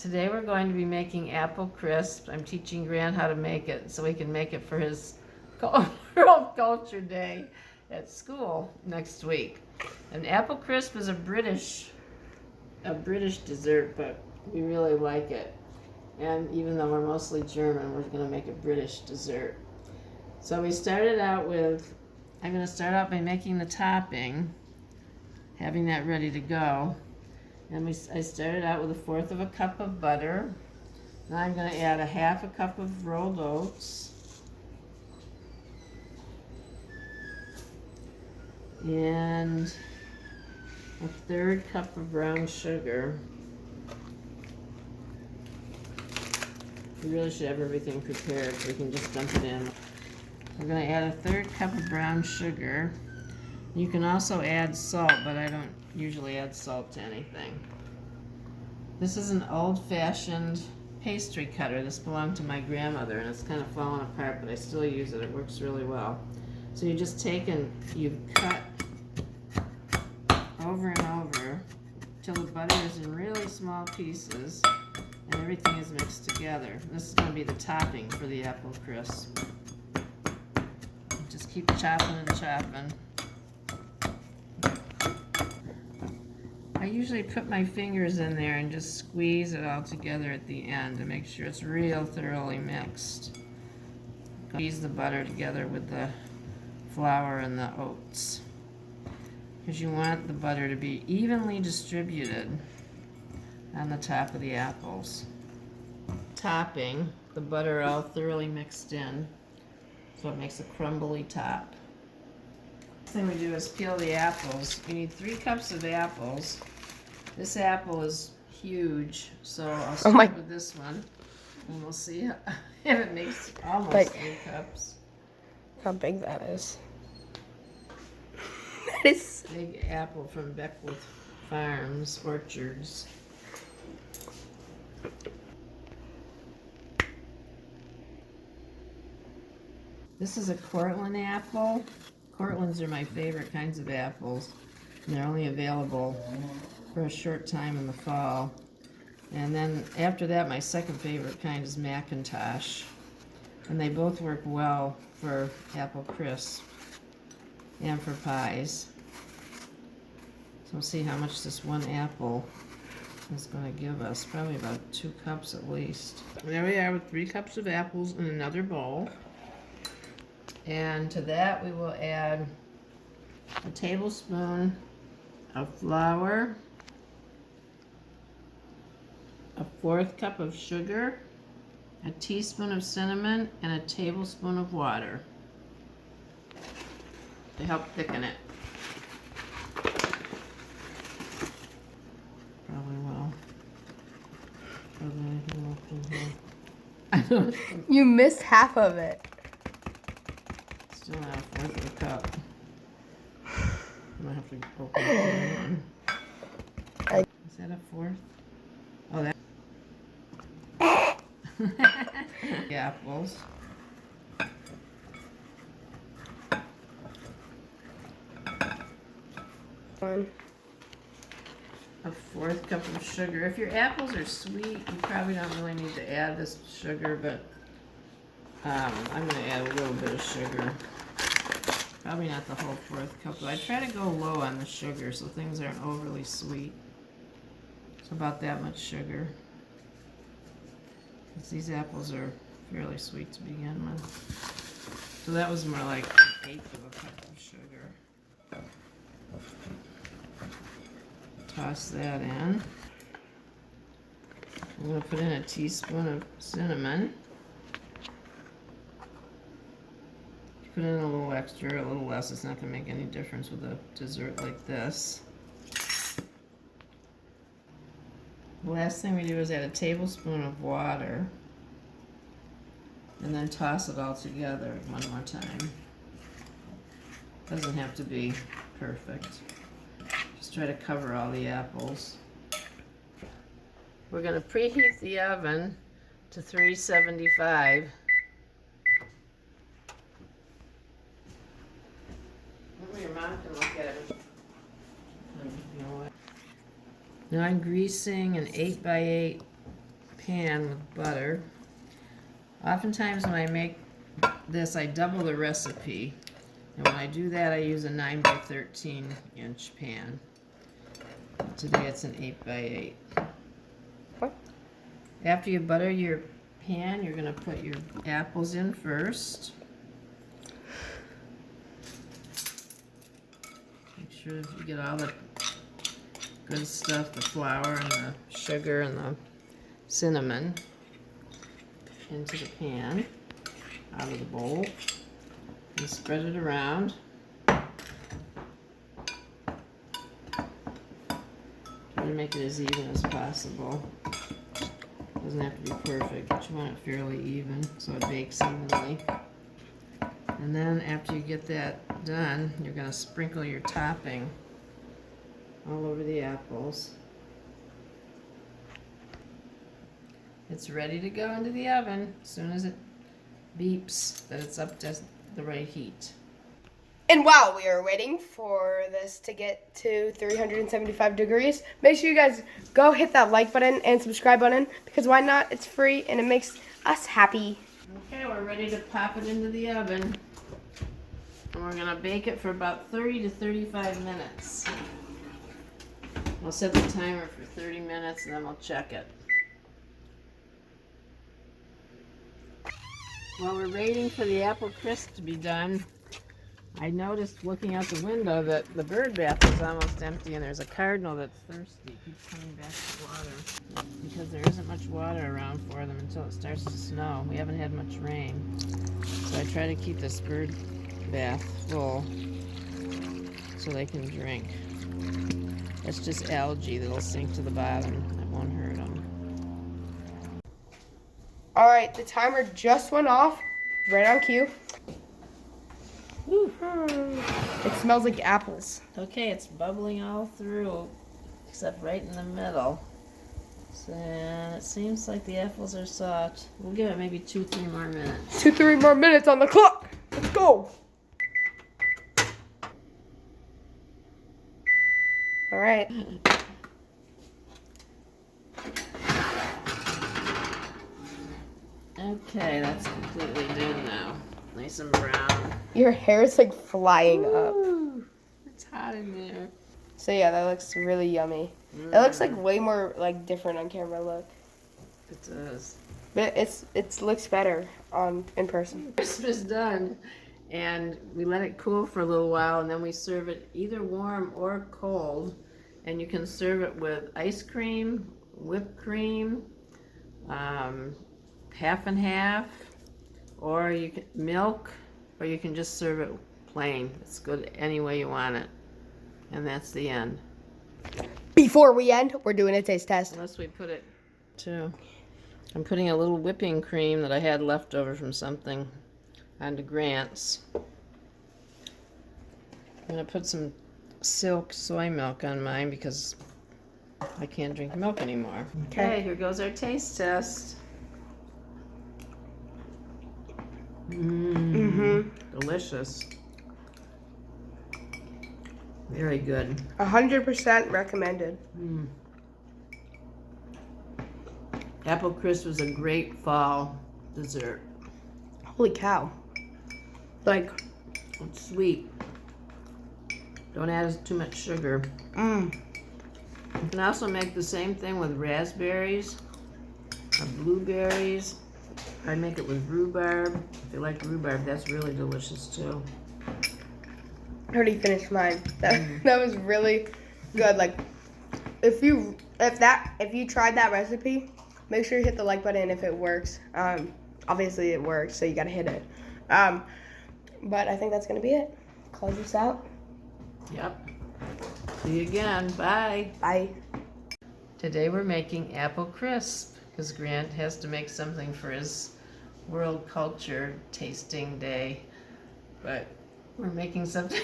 Today we're going to be making apple crisp. I'm teaching Grant how to make it so he can make it for his World Culture Day at school next week. And apple crisp is a British dessert, but we really like it. And even though we're mostly German, we're going to make a British dessert. So I'm going to start out by making the topping, having that ready to go. And I started out with 1/4 of a cup of butter. Now I'm going to add 1/2 cup of rolled oats. And 1/3 cup of brown sugar. You really should have everything prepared so you can just dump it in. We're going to add 1/3 cup of brown sugar. You can also add salt, but I don't usually add salt to anything. This is an old-fashioned pastry cutter. This belonged to my grandmother, and it's kind of fallen apart, but I still use it. It works really well. So you just take and you cut over and over till the butter is in really small pieces and everything is mixed together. This is going to be the topping for the apple crisp. Just keep chopping and chopping. I usually put my fingers in there and just squeeze it all together at the end to make sure it's real thoroughly mixed. Squeeze the butter together with the flour and the oats, because you want the butter to be evenly distributed on the top of the apples. Topping, the butter all thoroughly mixed in, so it makes a crumbly top. Next thing we do is peel the apples. You need 3 cups of apples. This apple is huge, so I'll start with this one, and we'll see if it makes almost 3 cups. How big that is. That is Big apple from Beckwith Farms Orchards. This is a Cortland apple. Cortlands are my favorite kinds of apples, and they're only available for a short time in the fall. And then after that, my second favorite kind is McIntosh, and they both work well for apple crisp and for pies. So we'll see how much this one apple is going to give us. Probably about 2 cups at least. There we are with 3 cups of apples in another bowl. And to that we will add a tablespoon of flour, 1/4 cup of sugar, a teaspoon of cinnamon, and a tablespoon of water to help thicken it. Probably will. I don't. You missed half of it. Still not 1/4 of a cup. I'm gonna have to open it. Is that a 1/4? Oh, that. The apples. One. 1/4 cup of sugar. If your apples are sweet, you probably don't really need to add this sugar, but I'm going to add a little bit of sugar. Probably not the whole 1/4 cup, but I try to go low on the sugar so things aren't overly sweet. So about that much sugar. Because these apples are fairly sweet to begin with. So that was more like 1/8 of a cup of sugar. Toss that in. I'm going to put in a teaspoon of cinnamon. Put in a little extra, a little less. It's not going to make any difference with a dessert like this. The last thing we do is add a tablespoon of water. And then toss it all together one more time. Doesn't have to be perfect. Just try to cover all the apples. We're going to preheat the oven to 375. Maybe your mom can look at it. You know what? Now I'm greasing an 8x8 pan with butter. Oftentimes when I make this, I double the recipe. And when I do that, I use a 9 by 13 inch pan. Today it's an 8 by 8. What? After you butter your pan, you're going to put your apples in first. Make sure you get all the good stuff, the flour and the sugar and the cinnamon into the pan, out of the bowl, and spread it around. Try to make it as even as possible. Doesn't have to be perfect, but you want it fairly even so it bakes evenly. And then after you get that done, you're going to sprinkle your topping all over the apples. It's ready to go into the oven as soon as it beeps that it's up to the right heat. And while we are waiting for this to get to 375 degrees, make sure you guys go hit that like button and subscribe button, because why not? It's free and it makes us happy. Okay, we're ready to pop it into the oven. And we're gonna bake it for about 30 to 35 minutes. I'll set the timer for 30 minutes and then we'll check it. While we're waiting for the apple crisp to be done, I noticed looking out the window that the bird bath is almost empty and there's a cardinal that's thirsty. Keeps coming back to water because there isn't much water around for them until it starts to snow. We haven't had much rain. So I try to keep this bird bath full so they can drink. It's just algae that'll sink to the bottom. It won't hurt them. All right, the timer just went off, right on cue. Woo. It smells like apples. Okay, it's bubbling all through, except right in the middle. So it seems like the apples are soft. We'll give it maybe 2-3 more minutes. 2-3 more minutes on the clock. Let's go. All right. Okay, that's completely done now. Nice and brown. Your hair is like flying up. Ooh, it's hot in there. So yeah, that looks really yummy. It looks like way more like different on camera. Look, It does. but it looks better in person. Crisp is done, and we let it cool for a little while, and then we serve it either warm or cold. And you can serve it with ice cream, whipped cream, half and half, or you can milk, or you can just serve it plain. It's good any way you want it. And that's the end. Before we end, we're doing a taste test. Unless we put it to, I'm putting a little whipping cream that I had left over from something onto Grant's. I'm gonna put some Silk soy milk on mine because I can't drink milk anymore. Okay, here goes our taste test. Delicious. Very good. 100% recommended. Apple crisp is a great fall dessert. Holy cow. Like, It's sweet. Don't add too much sugar. You can also make the same thing with raspberries or blueberries. I make it with rhubarb. If you like rhubarb, that's really delicious too. I already finished mine. That was really good. Like, if you tried that recipe, make sure you hit the like button if it works. Obviously it works, so you gotta hit it. But I think that's gonna be it. Close this out. Yep. See you again. Bye. Bye. Today we're making apple crisp because Grant has to make something for his World Culture Tasting Day. But we're making something